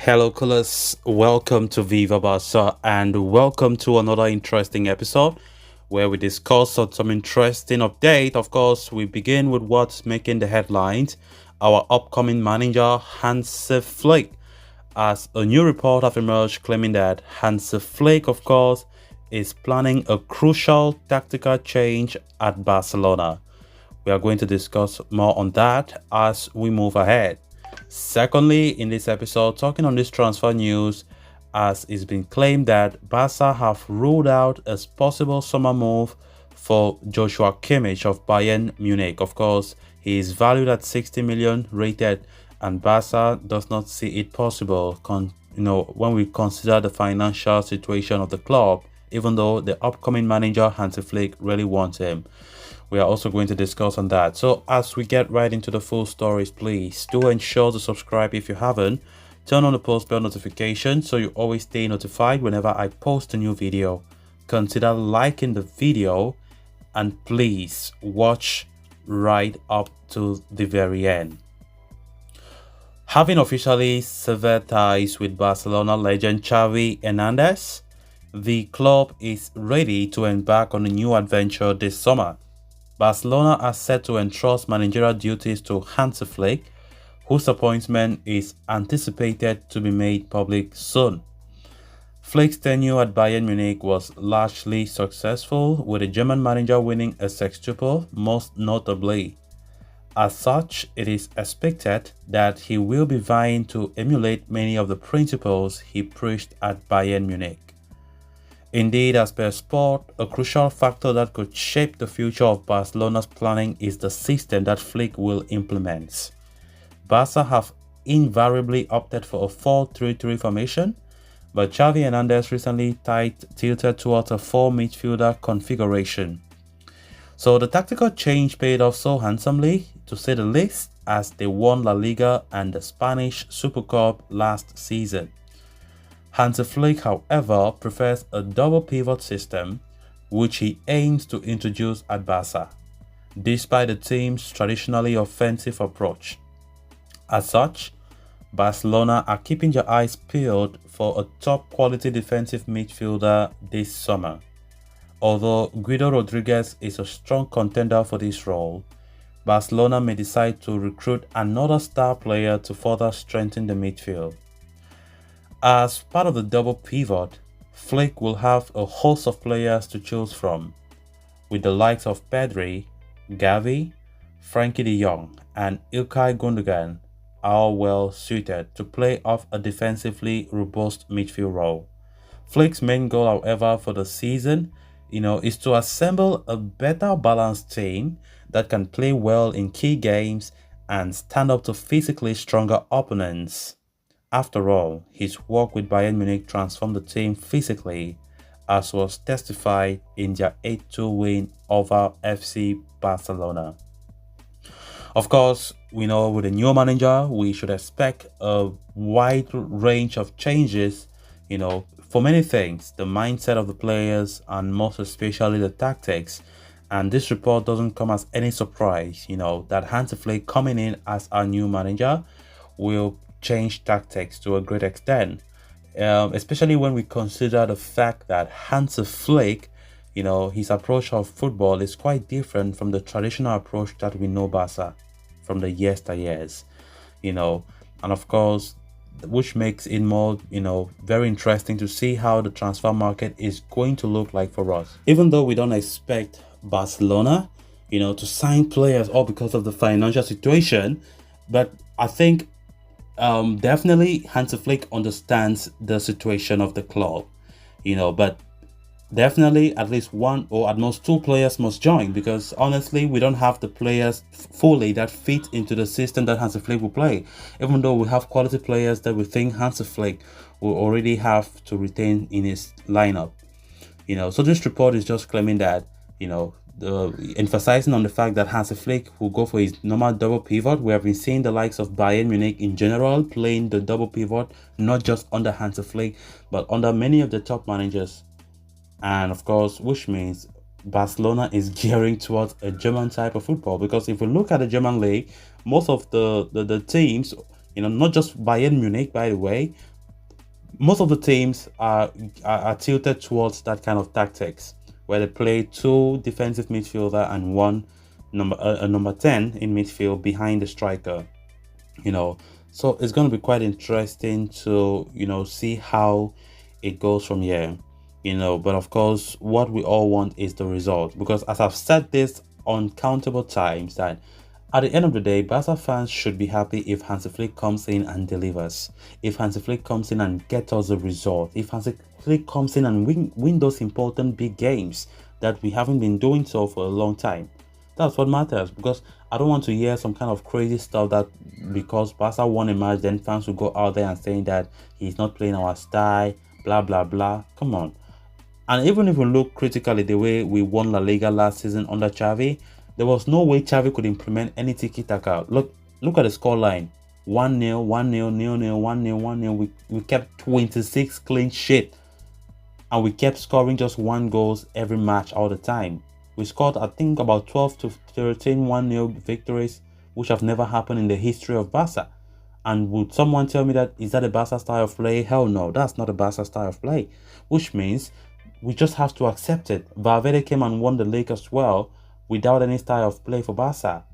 Hello, colors. Welcome to Viva Barca and welcome to another interesting episode where we discuss on some interesting update. Of course, we begin with what's making the headlines. Our upcoming manager, Hansi Flick, as a new report have emerged claiming that Hansi Flick, of course, is planning a crucial tactical change at Barcelona. We are going to discuss more on that as we move ahead. Secondly, in this episode, talking on this transfer news, as it's been claimed that Barca have ruled out a possible summer move for Joshua Kimmich of Bayern Munich. Of course, he is valued at 60 million rated, and Barca does not see it possible. When we consider the financial situation of the club, even though the upcoming manager Hansi Flick really wants him. We are also going to discuss on that. So as we get right into the full stories, please do ensure to subscribe if you haven't. Turn on the post bell notification so you always stay notified whenever I post a new video. Consider liking the video and please watch right up to the very end. Having officially severed ties with Barcelona legend Xavi Hernandez, the club is ready to embark on a new adventure this summer. Barcelona are set to entrust managerial duties to Hansi Flick, whose appointment is anticipated to be made public soon. Flick's tenure at Bayern Munich was largely successful, with the German manager winning a sextuple, most notably. As such, it is expected that he will be vying to emulate many of the principles he preached at Bayern Munich. Indeed, as per Sport, a crucial factor that could shape the future of Barcelona's planning is the system that Flick will implement. Barca have invariably opted for a 4-3-3 formation, but Xavi Hernandez recently tilted towards a 4 midfielder configuration. So the tactical change paid off so handsomely, to say the least, as they won La Liga and the Spanish Super Cup last season. Hansi Flick, however, prefers a double pivot system, which he aims to introduce at Barca, despite the team's traditionally offensive approach. As such, Barcelona are keeping their eyes peeled for a top-quality defensive midfielder this summer. Although Guido Rodriguez is a strong contender for this role, Barcelona may decide to recruit another star player to further strengthen the midfield. As part of the double pivot, Flick will have a host of players to choose from, with the likes of Pedri, Gavi, Frankie de Jong, and Ilkay Gundogan all well suited to play off a defensively robust midfield role. Flick's main goal, however, for the season, is to assemble a better balanced team that can play well in key games and stand up to physically stronger opponents. After all, his work with Bayern Munich transformed the team physically, as was testified in their 8-2 win over FC Barcelona. Of course, we know with a new manager, we should expect a wide range of changes, for many things, the mindset of the players and most especially the tactics. And this report doesn't come as any surprise, that Hansi Flick coming in as our new manager will change tactics to a great extent, especially when we consider the fact that Hansi Flick, his approach of football is quite different from the traditional approach that we know Barca from the yesteryears, and of course, which makes it more, very interesting to see how the transfer market is going to look like for us. Even though we don't expect Barcelona, to sign players all because of the financial situation, but I think definitely Hansi Flick understands the situation of the club, but definitely at least one or at most two players must join, because honestly we don't have the players fully that fit into the system that Hansi Flick will play, even though we have quality players that we think Hansi Flick will already have to retain in his lineup. So this report is just claiming that, emphasizing on the fact that Hansi Flick will go for his normal double pivot. We have been seeing the likes of Bayern Munich in general playing the double pivot, not just under Hansi Flick, but under many of the top managers. And of course, which means Barcelona is gearing towards a German type of football, because if we look at the German league, most of the teams, not just Bayern Munich, by the way, Most of the teams are tilted towards that kind of tactics where they play two defensive midfielder and one number 10 in midfield behind the striker, you know. So it's going to be quite interesting to, see how it goes from here, but of course what we all want is the result, because as I've said this uncountable times, that at the end of the day, Barca fans should be happy if Hansi Flick comes in and delivers. If Hansi Flick comes in and gets us a result. If Hansi Flick comes in and win those important big games that we haven't been doing so for a long time. That's what matters, because I don't want to hear some kind of crazy stuff that because Barca won a match, then fans will go out there and saying that he's not playing our style, blah, blah, blah. Come on. And even if we look critically the way we won La Liga last season under Xavi, there was no way Xavi could implement any tiki-taka. Look at the scoreline. 1-0, 1-0, 0-0, 1-0, 1-0. We kept 26 clean sheet. And we kept scoring just one goals every match all the time. We scored, I think, about 12 to 13 1-0 victories, which have never happened in the history of Barca. And would someone tell me that is that a Barca style of play? Hell no, that's not a Barca style of play. Which means we just have to accept it. Valverde came and won the league as well without any style of play for Barca.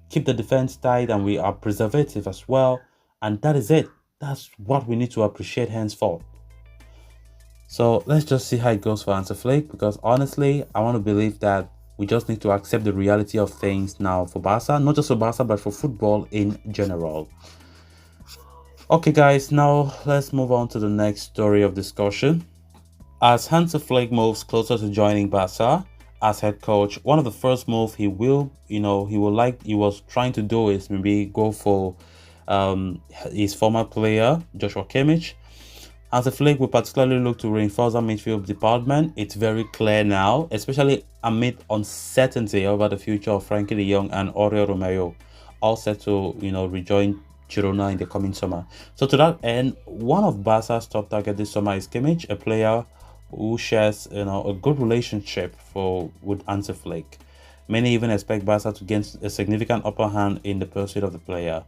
Keep the defense tight and we are preservative as well. And that is it. That's what we need to appreciate henceforth. So let's just see how it goes for Hansi Flick, because honestly, I want to believe that we just need to accept the reality of things now for Barca, not just for Barca, but for football in general. Okay, guys, now let's move on to the next story of discussion. As Hansi Flick moves closer to joining Barca as head coach, one of the first moves he was trying to do is maybe go for his former player, Joshua Kimmich. Hansi Flick will particularly look to reinforce our midfield department. It's very clear now, especially amid uncertainty over the future of Frankie de Jong and Oriol Romeo, all set to, rejoin Girona in the coming summer. So to that end, one of Barca's top targets this summer is Kimmich, a player who shares, a good relationship with Hansi Flick. Many even expect Barca to gain a significant upper hand in the pursuit of the player.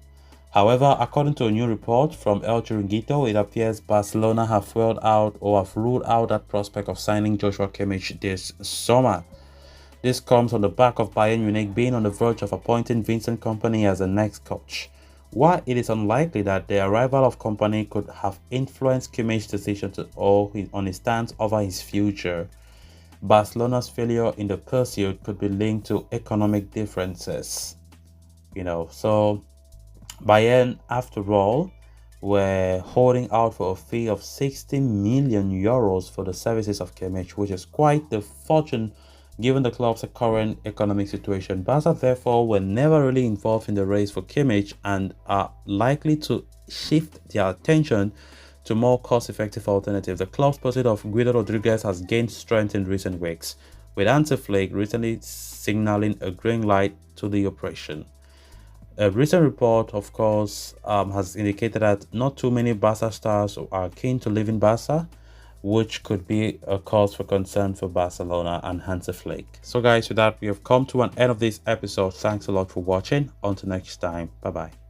However, according to a new report from El Chiringuito, it appears Barcelona have ruled out that prospect of signing Joshua Kimmich this summer. This comes on the back of Bayern Munich being on the verge of appointing Vincent Kompany as the next coach. While it is unlikely that the arrival of Kompany could have influenced Kimmich's decision on his stance over his future, Barcelona's failure in the pursuit could be linked to economic differences. So Bayern, after all, were holding out for a fee of 60 million euros for the services of Kimmich, which is quite the fortune given the club's current economic situation. Barca, therefore, were never really involved in the race for Kimmich and are likely to shift their attention to more cost-effective alternatives. The club's pursuit of Guido Rodriguez has gained strength in recent weeks, with Hansi Flick recently signaling a green light to the operation. A recent report, of course, has indicated that not too many Barca stars are keen to live in Barca, which could be a cause for concern for Barcelona and Hansi Flick. So guys, with that, we have come to an end of this episode. Thanks a lot for watching. Until next time, bye-bye.